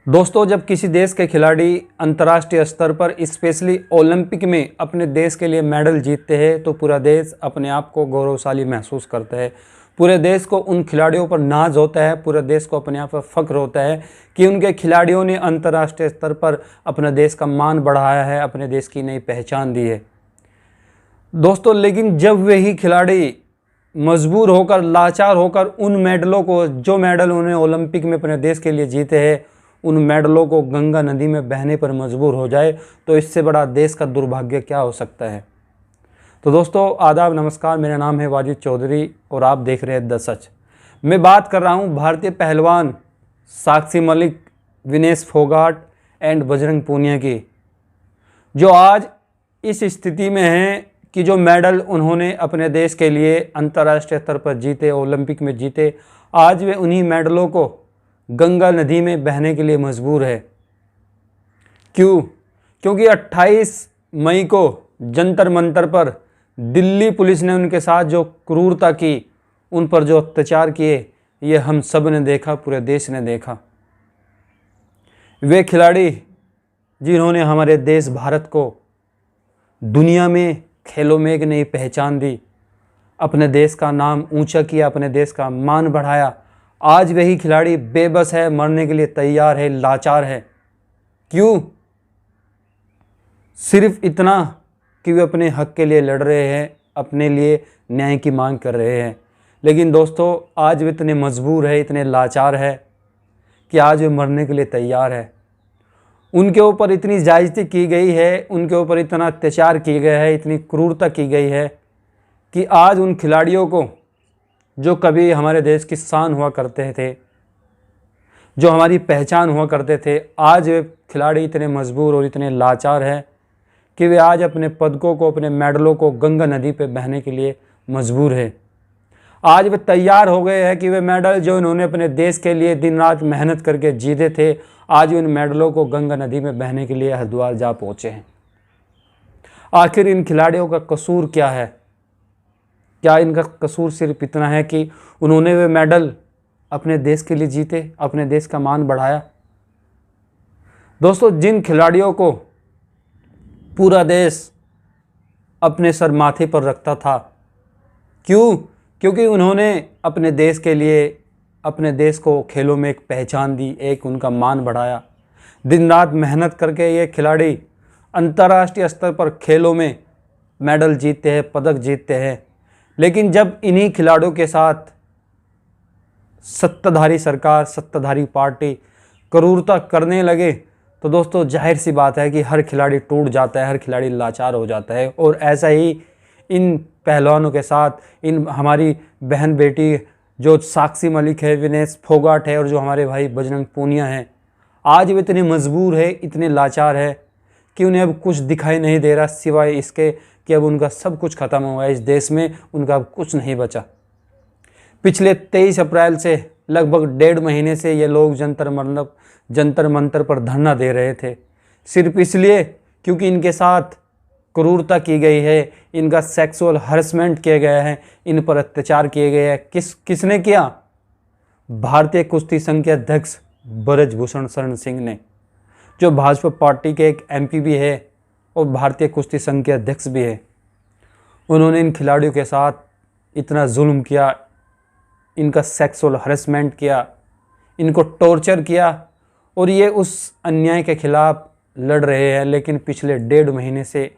दोस्तों, जब किसी देश के खिलाड़ी अंतर्राष्ट्रीय स्तर पर स्पेशली ओलंपिक में अपने देश के लिए मेडल जीतते हैं तो पूरा देश अपने आप को गौरवशाली महसूस करता है। पूरे देश को उन खिलाड़ियों पर नाज होता है, पूरे देश को अपने आप पर फख्र होता है कि उनके खिलाड़ियों ने अंतर्राष्ट्रीय स्तर पर अपने देश का मान बढ़ाया है, अपने देश की नई पहचान दी है। दोस्तों, लेकिन जब वही खिलाड़ी मजबूर होकर, लाचार होकर उन मेडलों को, जो मेडल उन्होंने ओलंपिक में अपने देश के लिए जीते हैं, उन मेडलों को गंगा नदी में बहने पर मजबूर हो जाए तो इससे बड़ा देश का दुर्भाग्य क्या हो सकता है। तो दोस्तों, आदाब, नमस्कार। मेरा नाम है वाजिद चौधरी और आप देख रहे हैं द सच। मैं बात कर रहा हूं भारतीय पहलवान साक्षी मलिक, विनेश फोगाट एंड बजरंग पूनिया की, जो आज इस स्थिति में हैं कि जो मेडल उन्होंने अपने देश के लिए अंतर्राष्ट्रीय स्तर पर जीते, ओलंपिक में जीते, आज वे उन्हीं मेडलों को गंगा नदी में बहने के लिए मजबूर है। क्यों? क्योंकि 28 मई को जंतर मंतर पर दिल्ली पुलिस ने उनके साथ जो क्रूरता की, उन पर जो अत्याचार किए, ये हम सब ने देखा, पूरे देश ने देखा। वे खिलाड़ी जिन्होंने हमारे देश भारत को दुनिया में खेलों में एक नई पहचान दी, अपने देश का नाम ऊंचा किया, अपने देश का मान बढ़ाया, आज वही खिलाड़ी बेबस है, मरने के लिए तैयार है, लाचार है। क्यों? सिर्फ इतना कि वे अपने हक के लिए लड़ रहे हैं, अपने लिए न्याय की मांग कर रहे हैं। लेकिन दोस्तों, आज वे इतने मजबूर है, इतने लाचार है कि आज वे मरने के लिए तैयार है। उनके ऊपर इतनी ज्यादती की गई है, उनके ऊपर इतना अत्याचार किया गया है, इतनी क्रूरता की गई है कि आज उन खिलाड़ियों को, जो कभी हमारे देश की शान हुआ करते थे, जो हमारी पहचान हुआ करते थे, आज वे खिलाड़ी इतने मजबूर और इतने लाचार हैं कि वे आज अपने पदकों को, अपने मेडलों को गंगा नदी पे बहने के लिए मजबूर है। आज वे तैयार हो गए हैं कि वे मेडल जो इन्होंने अपने देश के लिए दिन रात मेहनत करके जीते थे, आज उन मेडलों को गंगा नदी में बहने के लिए हरिद्वार जा पहुँचे हैं। आखिर इन खिलाड़ियों का कसूर क्या है? क्या इनका कसूर सिर्फ इतना है कि उन्होंने वे मेडल अपने देश के लिए जीते, अपने देश का मान बढ़ाया? दोस्तों, जिन खिलाड़ियों को पूरा देश अपने सर माथे पर रखता था, क्यों? क्योंकि उन्होंने अपने देश के लिए, अपने देश को खेलों में एक पहचान दी, एक उनका मान बढ़ाया। दिन रात मेहनत करके ये खिलाड़ी अंतर्राष्ट्रीय स्तर पर खेलों में मेडल जीतते हैं, पदक जीतते हैं। लेकिन जब इन्हीं खिलाड़ियों के साथ सत्ताधारी सरकार, सत्ताधारी पार्टी क्रूरता करने लगे तो दोस्तों, जाहिर सी बात है कि हर खिलाड़ी टूट जाता है, हर खिलाड़ी लाचार हो जाता है। और ऐसा ही इन पहलवानों के साथ, इन हमारी बहन बेटी जो साक्षी मलिक है, विनेश फोगाट है, और जो हमारे भाई बजरंग पूनिया हैं, आज वे इतने मजबूर है, इतने लाचार है कि उन्हें अब कुछ दिखाई नहीं दे रहा सिवाय इसके कि अब उनका सब कुछ खत्म हो गया। इस देश में उनका अब कुछ नहीं बचा। पिछले 23 अप्रैल से लगभग 1.5 महीने से ये लोग जंतर मंतर पर धरना दे रहे थे, सिर्फ इसलिए क्योंकि इनके साथ क्रूरता की गई है, इनका सेक्सुअल हरेसमेंट किया गया है, इन पर अत्याचार किए गए हैं। किसने किया? भारतीय कुश्ती संघ के अध्यक्ष ब्रजभूषण शरण सिंह ने, जो भाजपा पार्टी के एक MP भी है और भारतीय कुश्ती संघ के अध्यक्ष भी है। उन्होंने इन खिलाड़ियों के साथ इतना जुल्म किया, इनका सेक्सुअल हरेसमेंट किया, इनको टॉर्चर किया, और ये उस अन्याय के खिलाफ लड़ रहे हैं। लेकिन पिछले 1.5 महीने से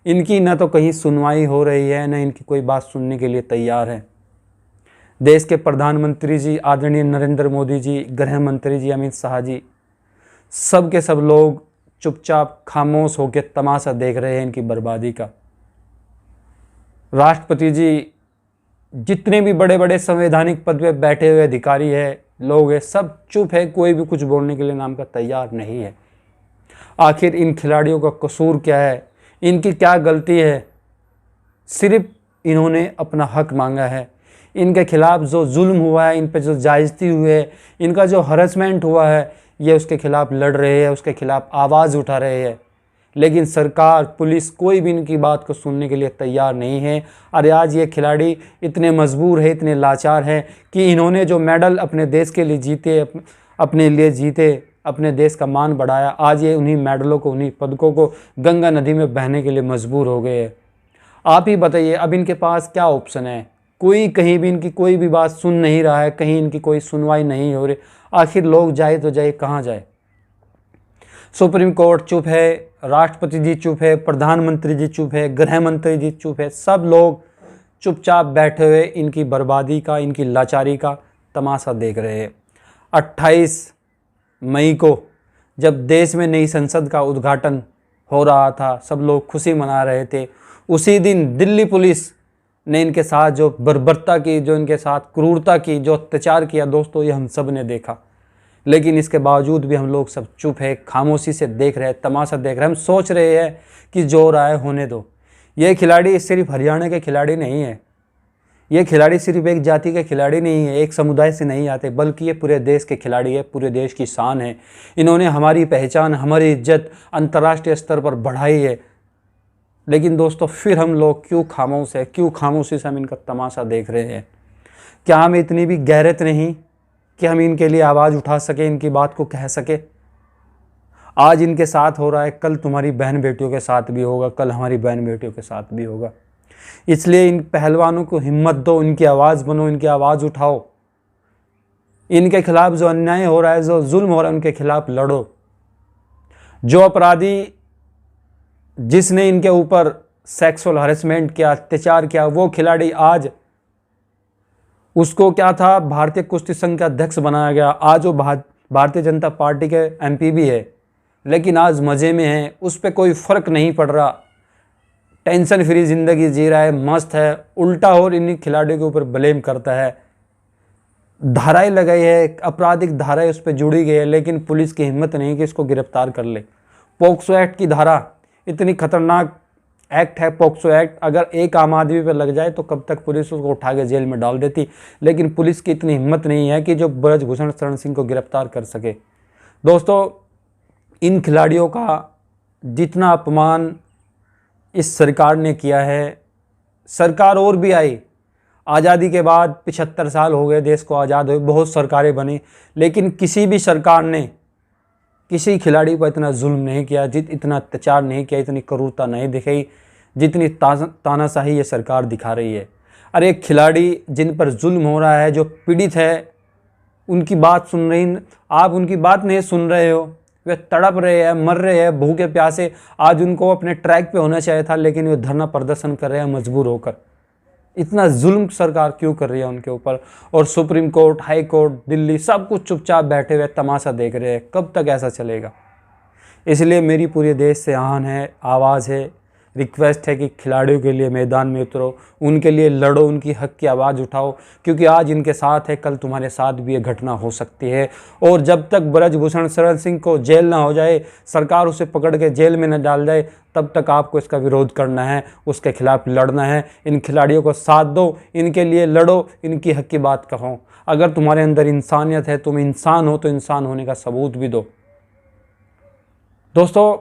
इनकी न तो कहीं सुनवाई हो रही है, न इनकी कोई बात सुनने के लिए तैयार है। देश के प्रधानमंत्री जी आदरणीय नरेंद्र मोदी जी, गृह मंत्री जी अमित शाह जी, सब के सब लोग चुपचाप खामोश होकर तमाशा देख रहे हैं इनकी बर्बादी का। राष्ट्रपति जी, जितने भी बड़े बड़े संवैधानिक पद पे बैठे हुए अधिकारी है, लोग हैं, सब चुप है, कोई भी कुछ बोलने के लिए नाम का तैयार नहीं है। आखिर इन खिलाड़ियों का कसूर क्या है? इनकी क्या गलती है? सिर्फ इन्होंने अपना हक मांगा है। इनके खिलाफ जो जुल्म हुआ है, इन पे जो ज्यादती हुई है, इनका जो हरेसमेंट हुआ है, ये उसके खिलाफ लड़ रहे हैं, उसके खिलाफ आवाज़ उठा रहे हैं। लेकिन सरकार, पुलिस, कोई भी इनकी बात को सुनने के लिए तैयार नहीं है। और आज ये खिलाड़ी इतने मजबूर है, इतने लाचार हैं कि इन्होंने जो मेडल अपने देश के लिए जीते, अपने लिए जीते, अपने देश का मान बढ़ाया। आज ये उन्हीं मेडलों को, उन्हीं पदकों को गंगा नदी में बहने के लिए मजबूर हो गए हैं। आप ही बताइए, अब इनके पास क्या ऑप्शन है? कोई कहीं भी इनकी कोई भी बात सुन नहीं रहा है, कहीं इनकी कोई सुनवाई नहीं हो रही। आखिर लोग जाए तो जाए कहाँ जाए? सुप्रीम कोर्ट चुप है, राष्ट्रपति जी चुप है, प्रधानमंत्री जी चुप है, गृह मंत्री जी चुप है। सब लोग चुपचाप बैठे हुए इनकी बर्बादी का, इनकी लाचारी का तमाशा देख रहे हैं। 28 मई को जब देश में नई संसद का उद्घाटन हो रहा था, सब लोग खुशी मना रहे थे, उसी दिन दिल्ली पुलिस ने इनके साथ जो बर्बरता की, जो इनके साथ क्रूरता की, जो अत्याचार किया, दोस्तों ये हम सब ने देखा। लेकिन इसके बावजूद भी हम लोग सब चुप है, खामोशी से देख रहे हैं, तमाशा देख रहे हैं। हम सोच रहे हैं कि जो हो रहा है होने दो। ये खिलाड़ी सिर्फ हरियाणा के खिलाड़ी नहीं है, ये खिलाड़ी सिर्फ एक जाति के खिलाड़ी नहीं है, एक समुदाय से नहीं आते, बल्कि ये पूरे देश के खिलाड़ी है, पूरे देश की शान है। इन्होंने हमारी पहचान, हमारी इज्जत अंतर्राष्ट्रीय स्तर पर बढ़ाई है। लेकिन दोस्तों फिर हम लोग क्यों खामोश है, क्यों खामोशी से हम इनका तमाशा देख रहे हैं? क्या हमें इतनी भी गैरत नहीं कि हम इनके लिए आवाज़ उठा सके, इनकी बात को कह सके? आज इनके साथ हो रहा है, कल तुम्हारी बहन बेटियों के साथ भी होगा, कल हमारी बहन बेटियों के साथ भी होगा। इसलिए इन पहलवानों को हिम्मत दो, इनकी आवाज़ बनो, इनकी आवाज़ उठाओ। इनके खिलाफ जो अन्याय हो रहा है, जो जुल्म हो रहा है, उनके खिलाफ लड़ो। जो अपराधी, जिसने इनके ऊपर सेक्सुअल हरेसमेंट किया, अत्याचार किया, वो खिलाड़ी आज उसको क्या था, भारतीय कुश्ती संघ का अध्यक्ष बनाया गया। आज वो भारतीय जनता पार्टी के एमपी भी है, लेकिन आज मज़े में है, उस पर कोई फ़र्क नहीं पड़ रहा, टेंशन फ्री ज़िंदगी जी रहा है, मस्त है। उल्टा और इन्हीं खिलाड़ियों के ऊपर ब्लेम करता है। धाराएं लगाई है, आपराधिक धाराएं उस पर जुड़ी गई है, लेकिन पुलिस की हिम्मत नहीं कि इसको गिरफ्तार कर ले। पोक्सो एक्ट की धारा, इतनी खतरनाक एक्ट है पोक्सो एक्ट, अगर एक आम आदमी पर लग जाए तो कब तक पुलिस उसको उठा के जेल में डाल देती। लेकिन पुलिस की इतनी हिम्मत नहीं है कि जो ब्रजभूषण शरण सिंह को गिरफ्तार कर सके। दोस्तों इन खिलाड़ियों का जितना अपमान इस सरकार ने किया है, सरकार और भी आई, आज़ादी के बाद 75 साल हो गए देश को आज़ाद हुए, बहुत सरकारें बनी, लेकिन किसी भी सरकार ने किसी खिलाड़ी पर इतना जुल्म नहीं किया, इतना अत्याचार नहीं किया, इतनी क्रूरता नहीं दिखाई जितनी तानाशाही ये सरकार दिखा रही है। अरे एक खिलाड़ी जिन पर जुल्म हो रहा है, जो पीड़ित है, उनकी बात सुन रही, आप उनकी बात नहीं सुन रहे हो। वे तड़प रहे हैं, मर रहे हैं भूखे प्यासे। आज उनको अपने ट्रैक पे होना चाहिए था, लेकिन वे धरना प्रदर्शन कर रहे हैं मजबूर होकर। इतना जुल्म सरकार क्यों कर रही है उनके ऊपर? और supreme court, high court, Delhi, सब कुछ चुपचाप बैठे हुए तमाशा देख रहे हैं। कब तक ऐसा चलेगा? इसलिए मेरी पूरे देश से आह्वान है, आवाज़ है, रिक्वेस्ट है कि खिलाड़ियों के लिए मैदान में उतरो, उनके लिए लड़ो, उनकी हक की आवाज़ उठाओ, क्योंकि आज इनके साथ है, कल तुम्हारे साथ भी ये घटना हो सकती है। और जब तक ब्रजभूषण शरण सिंह को जेल ना हो जाए, सरकार उसे पकड़ के जेल में न डाल जाए, तब तक आपको इसका विरोध करना है, उसके खिलाफ लड़ना है। इन खिलाड़ियों को साथ दो, इनके लिए लड़ो, इनकी हक की बात कहो। अगर तुम्हारे अंदर इंसानियत है, तुम इंसान हो, तो इंसान होने का सबूत भी दो। दोस्तों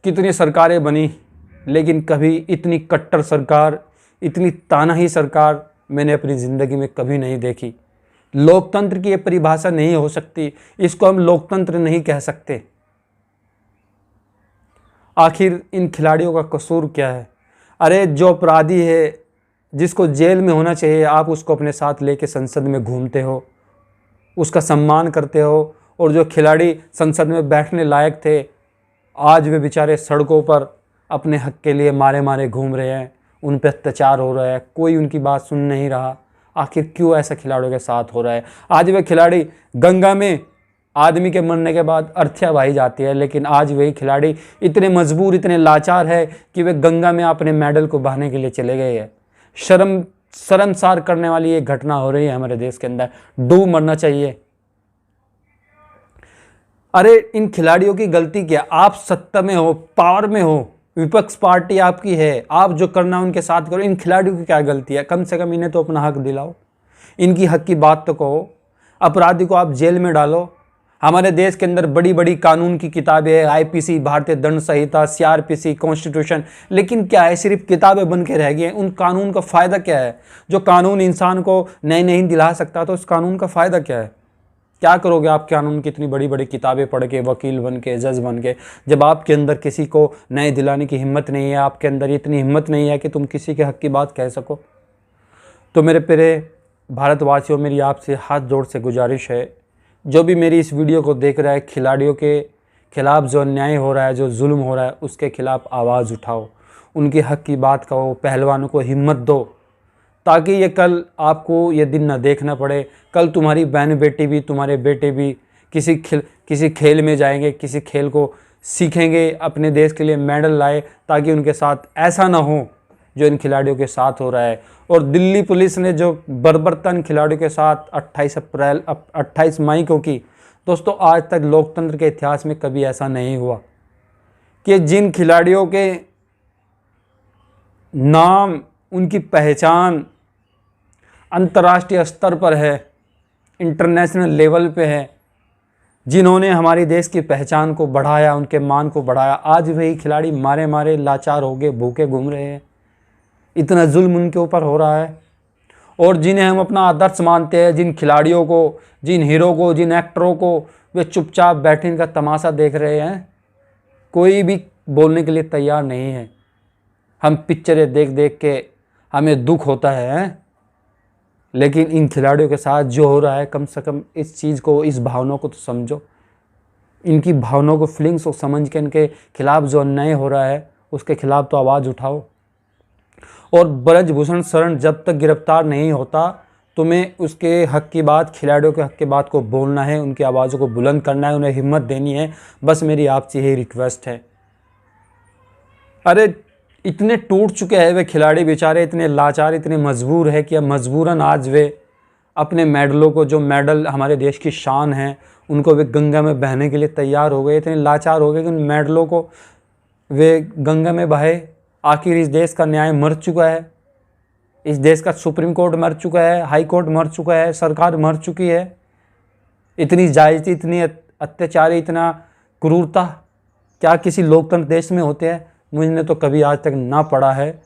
कितनी सरकारें बनी, लेकिन कभी इतनी कट्टर सरकार, इतनी तानाही सरकार मैंने अपनी ज़िंदगी में कभी नहीं देखी। लोकतंत्र की ये परिभाषा नहीं हो सकती, इसको हम लोकतंत्र नहीं कह सकते। आखिर इन खिलाड़ियों का कसूर क्या है? अरे जो अपराधी है, जिसको जेल में होना चाहिए, आप उसको अपने साथ लेके संसद में घूमते हो, उसका सम्मान करते हो। और जो खिलाड़ी संसद में बैठने लायक थे, आज वे बेचारे सड़कों पर अपने हक के लिए मारे मारे घूम रहे हैं, उन पर अत्याचार हो रहा है, कोई उनकी बात सुन नहीं रहा। आखिर क्यों ऐसा खिलाड़ियों के साथ हो रहा है? आज वे खिलाड़ी, गंगा में आदमी के मरने के बाद अर्थियाँ बहाई जाती है, लेकिन आज वही खिलाड़ी इतने मजबूर, इतने लाचार है कि वे गंगा में अपने मेडल को बहाने के लिए चले गए हैं। शर्मसार करने वाली ये घटना हो रही है हमारे देश के अंदर। डूब मरना चाहिए। अरे इन खिलाड़ियों की गलती क्या? आप सत्ता में हो, पावर में हो, विपक्ष पार्टी आपकी है, आप जो करना उनके साथ करो। इन खिलाड़ियों की क्या गलती है? कम से कम इन्हें तो अपना हक दिलाओ, इनकी हक की बात तो कहो। अपराधी को आप जेल में डालो। हमारे देश के अंदर बड़ी बड़ी कानून की किताबें हैं, आईपीसी, भारतीय दंड संहिता, सीआरपीसी, कॉन्स्टिट्यूशन, लेकिन क्या है, सिर्फ किताबें बन के रह गई हैं। उन कानून का फ़ायदा क्या है? जो कानून इंसान को न्याय नहीं दिला सकता, तो उस कानून का फ़ायदा क्या है? क्या करोगे आप कानून की इतनी बड़ी बड़ी किताबें पढ़ के, वकील बन के, जज बन के, जब आपके अंदर किसी को न्याय दिलाने की हिम्मत नहीं है, आपके अंदर इतनी हिम्मत नहीं है कि तुम किसी के हक की बात कह सको। तो मेरे प्यारे भारतवासियों, मेरी आपसे हाथ जोड़ से गुजारिश है, जो भी मेरी इस वीडियो को देख रहा है, खिलाड़ियों के खिलाफ़ जो अन्याय हो रहा है, जो जुल्म हो रहा है, उसके खिलाफ़ आवाज़ उठाओ, उनके हक की बात कहो, पहलवानों को हिम्मत दो, ताकि ये कल आपको ये दिन ना देखना पड़े। कल तुम्हारी बहन बेटी भी, तुम्हारे बेटे भी किसी खेल में जाएंगे, किसी खेल को सीखेंगे, अपने देश के लिए मेडल लाए, ताकि उनके साथ ऐसा ना हो जो इन खिलाड़ियों के साथ हो रहा है। और दिल्ली पुलिस ने जो बर्बरतन खिलाड़ियों के साथ 28 मई को की, दोस्तों आज तक लोकतंत्र के इतिहास में कभी ऐसा नहीं हुआ कि जिन खिलाड़ियों के नाम, उनकी पहचान अंतर्राष्ट्रीय स्तर पर है, इंटरनेशनल लेवल पे है, जिन्होंने हमारे देश की पहचान को बढ़ाया, उनके मान को बढ़ाया, आज वही खिलाड़ी मारे मारे लाचार हो गए, भूखे घूम रहे हैं। इतना जुल्म उनके ऊपर हो रहा है। और जिन्हें हम अपना आदर्श मानते हैं, जिन खिलाड़ियों को, जिन हीरो को, जिन एक्टरों को, वे चुपचाप बैठे इनका तमाशा देख रहे हैं, कोई भी बोलने के लिए तैयार नहीं है। हम पिक्चरें देख देख के हमें दुख होता है, लेकिन इन खिलाड़ियों के साथ जो हो रहा है, कम से कम इस चीज़ को, इस भावनाओं को तो समझो, इनकी भावनाओं को, फीलिंग्स को समझ के इनके खिलाफ़ जो अन्याय हो रहा है उसके खिलाफ़ तो आवाज़ उठाओ। और ब्रजभूषण शरण जब तक गिरफ्तार नहीं होता, तुम्हें उसके हक की बात, खिलाड़ियों के हक की बात को बोलना है, उनकी आवाज़ों को बुलंद करना है, उन्हें हिम्मत देनी है। बस मेरी आपसे यही रिक्वेस्ट है। अरे इतने टूट चुके हैं वे खिलाड़ी बेचारे, इतने लाचार, इतने मजबूर है कि अब मजबूरन आज वे अपने मेडलों को, जो मेडल हमारे देश की शान है, उनको वे गंगा में बहने के लिए तैयार हो गए, इतने लाचार हो गए कि उन मेडलों को वे गंगा में बहे। आखिर इस देश का न्याय मर चुका है, इस देश का सुप्रीम कोर्ट मर चुका है, हाई कोर्ट मर चुका है, सरकार मर चुकी है। इतनी जायज़ी, इतनी अत्याचारी, इतना क्रूरता क्या किसी लोकतंत्र देश में होते हैं? मुझे तो कभी आज तक ना पढ़ा है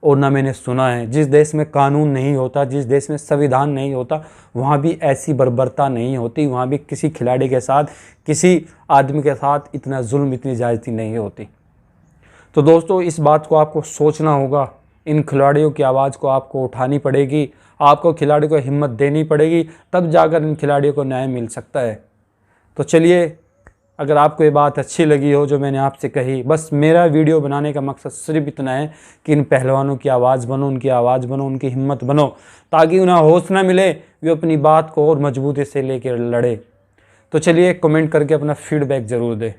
और ना मैंने सुना है। जिस देश में कानून नहीं होता, जिस देश में संविधान नहीं होता, वहाँ भी ऐसी बर्बरता नहीं होती, वहाँ भी किसी खिलाड़ी के साथ, किसी आदमी के साथ इतना जुल्म, इतनी जायज़ी नहीं होती। तो दोस्तों, इस बात को आपको सोचना होगा, इन खिलाड़ियों की आवाज़ को आपको उठानी पड़ेगी, आपको खिलाड़ियों को हिम्मत देनी पड़ेगी, तब जाकर इन खिलाड़ियों को न्याय मिल सकता है। तो चलिए, अगर आपको ये बात अच्छी लगी हो जो मैंने आपसे कही, बस मेरा वीडियो बनाने का मकसद सिर्फ इतना है कि इन पहलवानों की आवाज़ बनो, उनकी आवाज़ बनो, उनकी हिम्मत बनो, ताकि उन्हें हौसला मिले, वे अपनी बात को और मजबूती से लेकर लड़े। तो चलिए, कमेंट करके अपना फीडबैक ज़रूर दें।